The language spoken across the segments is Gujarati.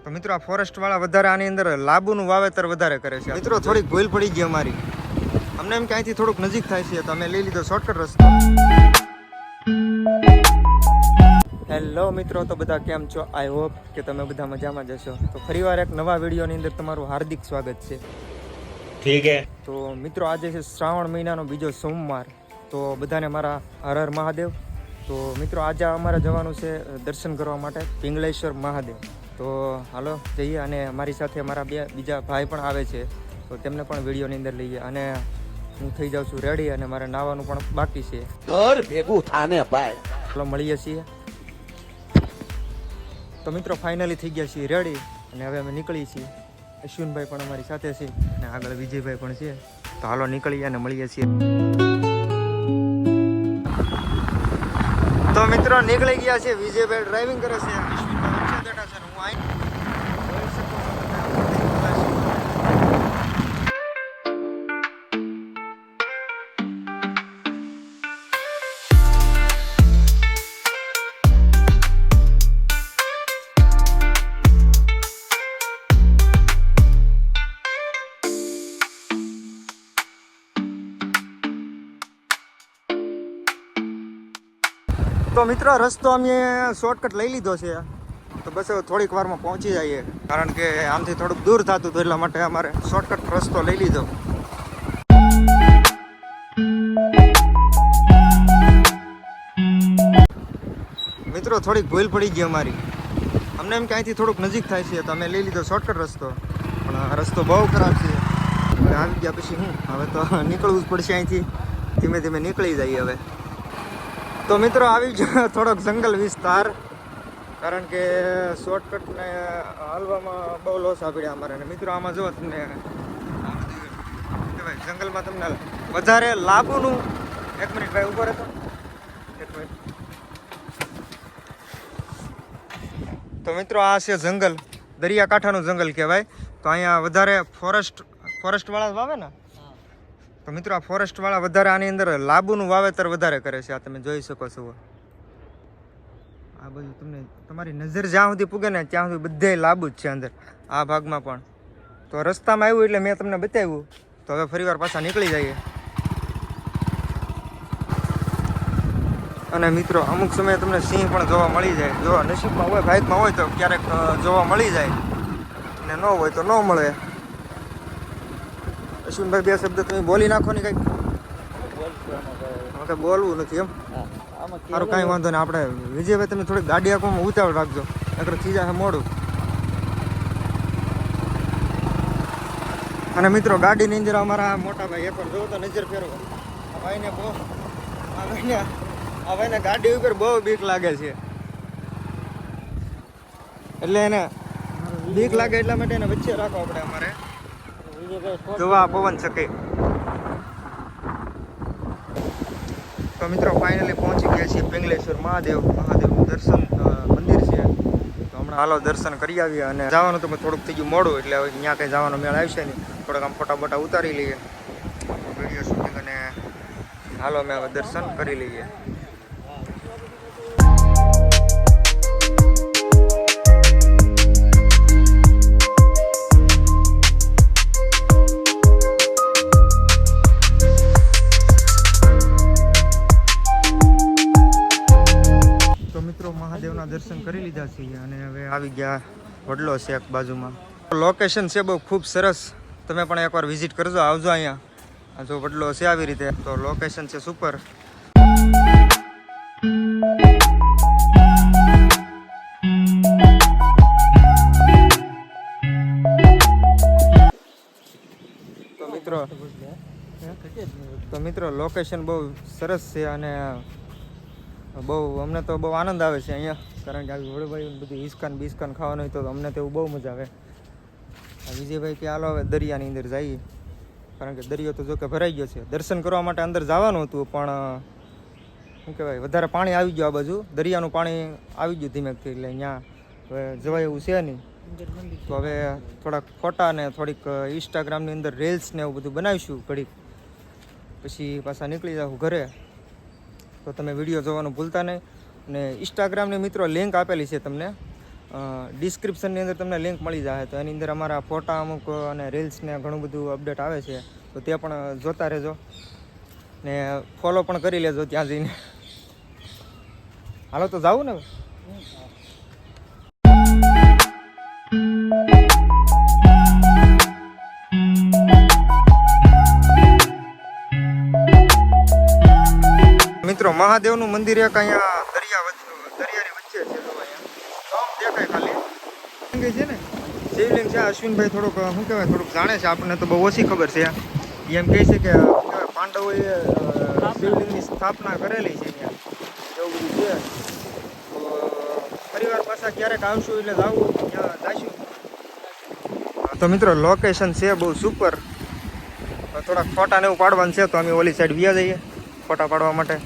તો મિત્રો આ ફોરેસ્ટ વાળા વધારે આની અંદર લાંબુનું વાવેતર વધારે કરે છે. મિત્રો થોડીક ભૂલ પડી ગઈ અમારી, અમને એમ કે અહીંથી થોડુંક નજીક થાય છે તો અમે લઈ લીધો શોર્ટકટ રસ્તો. હેલો મિત્રો, તો બધા કેમ છો? આઈ હોપ કે તમે બધા મજામાં જશો. તો ફરીવાર એક નવા વિડીયોની અંદર તમારું હાર્દિક સ્વાગત છે. ઠીક હે. તો મિત્રો આજે છે શ્રાવણ મહિનાનો બીજો સોમવાર, તો બધાને મારા હર હર મહાદેવ. તો મિત્રો આજે અમારે જવાનું છે દર્શન કરવા માટે પિંગલેશ્વર મહાદેવ. તો હાલો જઈએ, અને મારી સાથે મારા બીજા ભાઈ પણ આવે છે, તો તેમને પણ વિડીયોની અંદર લઈએ. અને હું થઈ જાઉં છું રેડી, અને મારે નાવાનું પણ બાકી છે. ઘર ભેગું થાને ભાઈ. ચાલો મળીએ છીએ. તો મિત્રો ફાઇનલી થઈ ગયા છીએ રેડી, અને હવે અમે નીકળીએ છીએ. અશ્વિનભાઈ પણ અમારી સાથે છે, અને આગળ વિજયભાઈ પણ છે. તો હાલો નીકળીએ અને મળીએ છીએ. તો મિત્રો નીકળી ગયા છે. વિજયભાઈ ડ્રાઇવિંગ કરે છે, અશ્વિનભાઈ વચ્ચે બેઠા છે, હું અહીં જોઈ શકો છો. તો મિત્રો રસ્તો અમે શોર્ટકટ લઈ લીધો છે, તો બસ થોડીક વારમાં પહોંચી જઈએ, કારણ કે આમથી થોડુંક દૂર થતું હતું, એટલા માટે અમારે શોર્ટકટ રસ્તો લઈ લીધો. મિત્રો થોડીક ભૂલ પડી ગઈ અમારી, અમને એમ કે અહીંથી થોડુંક નજીક થાય છે તો અમે લઈ લીધો શોર્ટકટ રસ્તો, પણ આ રસ્તો બહુ ખરાબ છે. હવે આવી ગયા પછી હવે તો નીકળવું જ પડશે અહીંથી. ધીમે ધીમે નીકળી જઈએ હવે. તો મિત્રો આવી જ થોડોક જંગલ વિસ્તાર, કારણ કે શોર્ટકટને હાલવામાં બહુ લોસ આપડ્યા અમારે. અને મિત્રો આમાં જો તમને કહેવાય જંગલમાં તમને વધારે લાંબુનું. એક મિનિટ ભાઈ ઉભો રહેતો, એક મિનિટ. તો મિત્રો આ છે જંગલ, દરિયાકાંઠાનું જંગલ કહેવાય. તો અહીંયા વધારે ફોરેસ્ટ વાળા વાવે ને, તો મિત્રો આ ફોરેસ્ટ વાળા વધારે આની અંદર લાંબુનું વાવેતર વધારે કરે છે. આ તમે જોઈ શકો છો. આ બધું તમને તમારી નજર જ્યાં સુધી પૂગે ને ત્યાં સુધી બધે લાંબુ જ છે અંદર, આ ભાગમાં પણ. તો રસ્તામાં આવ્યું એટલે મેં તમને બતાવ્યું. તો હવે ફરીવાર પાછા નીકળી જઈએ. અને મિત્રો અમુક સમયે તમને સિંહ પણ જોવા મળી જાય. જો નસીબમાં હોય, ભાગમાં હોય તો ક્યારેક જોવા મળી જાય, અને ન હોય તો ન મળે. અશ્વિનભાઈ બે શબ્દ તમે બોલી નાખો ને કંઈક. કંઈ બોલવું નથી એમ? સારું, કાંઈ વાંધો નહીં. આપણે વિજયભાઈ તમે થોડીક ગાડી આપવામાં ઉતાવળ રાખજો, નકર થઈ જાય મોડું. અને મિત્રો ગાડીની અંદર અમારા મોટા ભાઈ એકવાર જોવો તો નજર ફેરવો. આ ભાઈને ગાડી ઉપર બહુ બીક લાગે છે, એટલે એને બીક લાગે એટલા માટે એને વચ્ચે રાખવો આપણે અમારે. જોવા પવન શકે. તો મિત્રો ફાઇનલી પહોંચી ગયા છીએ પિંગલેશ્વર મહાદેવનું દર્શન મંદિર છે. તો હમણાં હાલો દર્શન કરી આવીએ. અને જવાનું તો થોડુંક થઈ ગયું મોડું, એટલે અહીંયા કંઈ જવાનો મેળ આવશે નહીં. થોડાક આમ ફોટા બોટા ઉતારી લઈએ, વિડીયો શૂટિંગ, અને હાલો અમે હવે દર્શન કરી લઈએ. મહાદેવના દર્શન કરી લીધા છે, અને હવે આવી ગયા વડલો છે એક બાજુમાં. લોકેશન છે બહુ ખૂબ સરસ, તમે પણ એકવાર વિઝિટ કરજો, આવજો અહીંયા. આ જો વડલો છે આવી રીતે, તો લોકેશન છે સુપર. તો મિત્રો લોકેશન બહુ સરસ છે, અને બહુ અમને તો બહુ આનંદ આવે છે અહીંયા, કારણ કે આવી વડભાઈ બધું હિસકાન ખાવાનું હોય તો અમને તો એવું બહુ મજા આવે. વિજયભાઈ કે હાલો હવે દરિયાની અંદર જઈએ, કારણ કે દરિયો તો જો કે ભરાઈ ગયો છે. દર્શન કરવા માટે અંદર જવાનું હતું, પણ શું કહેવાય વધારે પાણી આવી ગયું આ બાજુ, દરિયાનું પાણી આવી ગયું ધીમેકથી, એટલે અહીંયા હવે જવાય એવું છે નહીં. તો હવે થોડાક ફોટા ને થોડીક ઇન્સ્ટાગ્રામની અંદર રીલ્સ ને એવું બધું બનાવીશું ઘડીક, પછી પાછા નીકળી જાઉં ઘરે. તો તમે વિડીયો જોવાનું ભૂલતા નહીં. અને ઇન્સ્ટાગ્રામની મિત્રો લિંક આપેલી છે તમને, ડિસ્ક્રિપ્શનની અંદર તમને લિંક મળી જાય તો એની અંદર અમારા ફોટા અમુક અને રીલ્સને ઘણું બધું અપડેટ આવે છે તો તે પણ જોતા રહેજો ને ફોલો પણ કરી લેજો ત્યાં જઈને. હાલો તો જાવું ને હવે? મિત્રો મહાદેવનું મંદિર એક અહીંયા દરિયાની વચ્ચે છે. જો અહીંયા દેખાય ખાલી છે ને શિવલિંગ છે. અશ્વિનભાઈ થોડુંક શું કહેવાય થોડુંક જાણે છે, આપણને તો બહુ ઓછી ખબર છે. એમ કહે છે કે શું કહેવાય પાંડવોએ શિવલિંગની સ્થાપના કરેલી છે અહીંયા, એવું બધું છે. તો પરિવાર પાછા ક્યારેક આવશું એટલે જાવું ત્યાં જઈશું. તો મિત્રો લોકેશન છે બહુ સુપર. થોડાક ફોટા ને એવું પાડવાનું છે તો અમે ઓલી સાઈડ વ્યા જઈએ ફોટા પાડવા માટે.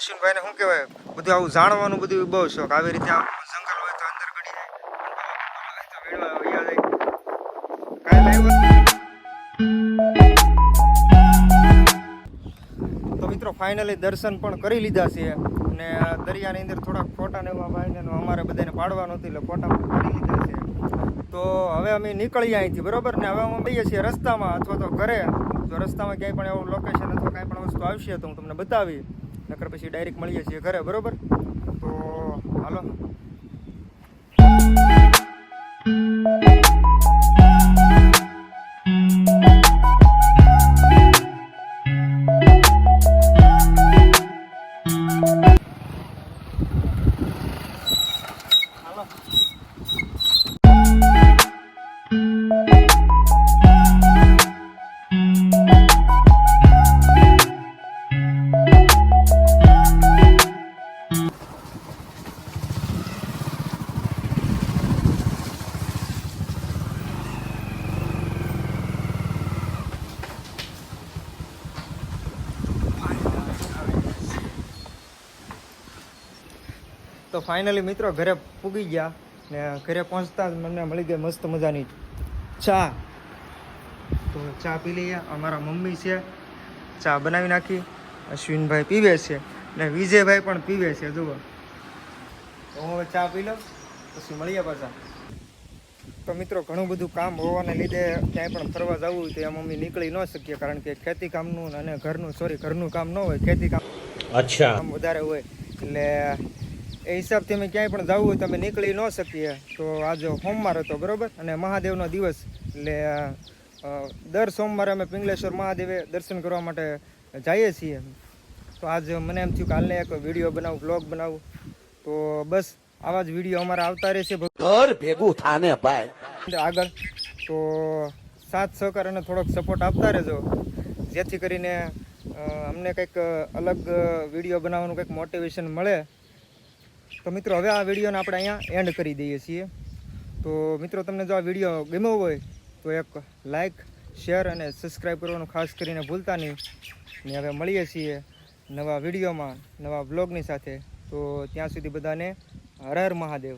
અશ્વિનભાઈને શું કહેવાય બધું આવું જાણવાનું બધું બહુ શોખ. આવી રીતે આવું જંગલ હોય તો અંદર ગડી જાય, તો વીણવા વયા જાય. કાંઈ લાવ્યો તો મિત્રો ફાઇનલી દર્શન પણ કરી લીધા છે અને દરિયાની અંદર થોડાક ફોટા ને એવા ભાઈને અમારે બધાને પાડવાનું હતું એટલે ફોટા પણ પાડી લીધા છે. તો હવે અમે નીકળીએ અહીંથી બરોબર ને. હવે અમે જઈએ છીએ રસ્તામાં અથવા તો ઘરે. જો રસ્તામાં ક્યાંય પણ એવું લોકેશન અથવા કાંઈ પણ વસ્તુ આવશે તો હું તમને બતાવી, નકર પછી ડાયરેક્ટ મળીએ છીએ ઘરે બરોબર. તો હાલો. તો ફાઇનલી મિત્રો ઘરે પૂગી ગયા ને ઘરે પહોંચતા જ મને મળી ગઈ મસ્ત મજાની ચા. તો ચા પી લઈએ. અમારા મમ્મી છે ચા બનાવી નાખી, અશ્વિનભાઈ પીવે છે ને વિજયભાઈ પણ પીવે છે. જુઓ તો હું હવે ચા પી લઉં પછી મળીએ પાછા. તો મિત્રો ઘણું બધું કામ હોવાને લીધે ક્યાંય પણ ફરવા જવું હોય તો એ મમ્મી નીકળી ન શકીએ, કારણ કે ખેતી કામનું અને ઘરનું કામ ન હોય, ખેતી કામ કામ વધારે હોય એટલે એ હિસાબથી અમે ક્યાંય પણ જવું હોય તો અમે નીકળી ન શકીએ. તો આજે સોમવાર હતો બરાબર અને મહાદેવનો દિવસ એટલે દર સોમવારે અમે પિંગલેશ્વર મહાદેવે દર્શન કરવા માટે જઈએ છીએ. તો આજ મને એમ થયું કે હાલને એક વિડીયો બનાવું, બ્લોગ બનાવું. તો બસ આવા જ વિડીયો અમારા આવતા રહેશે ઘર ભેગું થાને ભાઈ આગળ. તો સાથ સહકાર અને થોડોક સપોર્ટ આપતા રહેજો, જેથી કરીને અમને કંઈક અલગ વિડીયો બનાવવાનું કંઈક મોટિવેશન મળે. તો મિત્રો હવે આ વિડીયોને આપણે અહીંયા એન્ડ કરી દઈએ છીએ. તો મિત્રો તમને જો આ વિડીયો ગમ્યો હોય તો એક લાઈક, શેર અને સબસ્ક્રાઈબ કરવાનું ખાસ કરીને ભૂલતા નહીં. ને હવે મળીએ છીએ નવા વિડીયોમાં, નવા બ્લોગની સાથે. તો ત્યાં સુધી બધાને હર હર મહાદેવ.